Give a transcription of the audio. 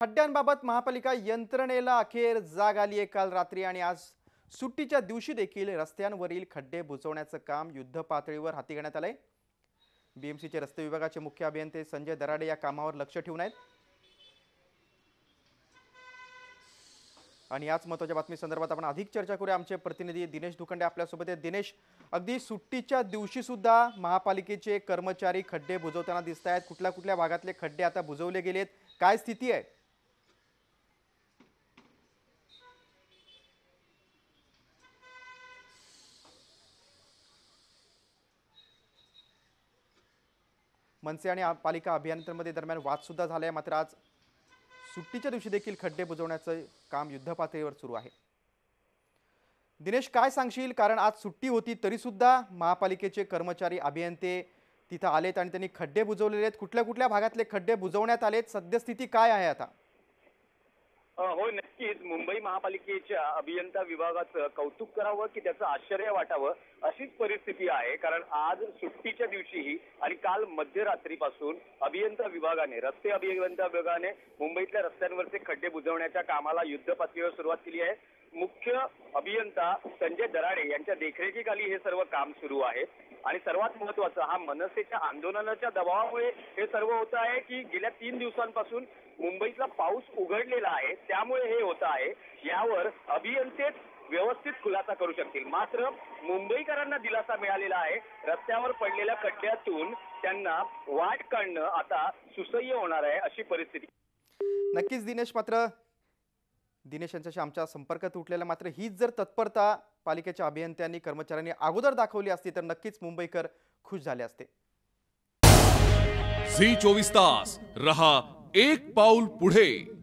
खड्ड्यांबाबत महापालिका यंत्रणेला अखेर जाग आली आहे। काल रात्री आणि आज सुट्टीच्या दिवशी देखील रस्त्यांवरील खड्डे बुजवण्याचं काम युद्धपातळीवर हाती घेण्यात आलंय। बीएमसीचे रस्ते विभागाचे मुख्य अभियंते संजय दराडे या कामावर लक्ष ठेवून आहेत। आणि याच महत्त्वाच्या बातमी संदर्भात आपण अधिक चर्चा करूया। आमचे प्रतिनिधी दिनेश दुखंडे आपल्यासोबत आहेत। दिनेश, अगदी सुट्टीच्या दिवशी सुद्धा महापालिकेचे कर्मचारी खड्डे बुजवताना दिसत आहेत। कुठल्या कुठल्या भागातले खड्डे आता बुजवले गेलेत, काय स्थिती आहे? मनसे आणि पालिका अभियंत्यांमध्ये दरम्यान वाद सुद्धा झालाय। मात्र आज सुट्टीच्या दिवशी देखील खड्डे बुजवण्याचं काम युद्धपातळीवर सुरू आहे। दिनेश, काय सांगशील? कारण आज सुट्टी होती तरी सुद्धा महापालिकेचे कर्मचारी अभियंते तिथे आलेत आणि त्यांनी खड्डे बुजवलेले आहेत। कुठल्या कुठल्या भागातले खड्डे बुजवण्यात आलेत, सद्यस्थिती काय आहे आता? हो, नक्कीच मुंबई महापालिकेच्या अभियंता विभागाचं कौतुक करावं की त्याचं आश्चर्य वाटावं अशीच परिस्थिती आहे। कारण आज सुट्टीच्या दिवशीही आणि काल मध्यरात्रीपासून अभियंता विभागाने रस्ते अभियंता विभागाने मुंबईतल्या रस्त्यांवरचे खड्डे बुजवण्याच्या कामाला युद्धपातळीवर सुरुवात केली आहे। मुख्य अभियंता संजय दराडे यांच्या देखरेखीखाली हे सर्व काम सुरू आहे। आणि सर्वात महत्त्वाचं, हा मनसेच्या आंदोलनाच्या दबावामुळे हे सर्व होत आहे की गेल्या 3 दिवसांपासून मुंबईतला पाऊस उघडलेला आहे, त्यामुळे हे होत आहे। यावर अभियंतेच व्यवस्थित खुलासा करू शकतील। मात्र मुंबईकरांना दिलासा मिळालेला आहे। रस्त्यावर पडलेल्या खड्ड्यातून त्यांना वाट काढणं आता सुसह्य होणार आहे अशी परिस्थिती। नक्कीच दिनेश, मात्र दिनेश यांच्याशी आमचा संपर्क तुटलेला। मात्र हीच जर तत्परता पालिकेच्या अभियंत्यांनी कर्मचाऱ्यांनी अगोदर दाखवली असती तर नक्कीच मुंबईकर खुश झाले असते। झी 24 तास रहा एक पाऊल पुढे।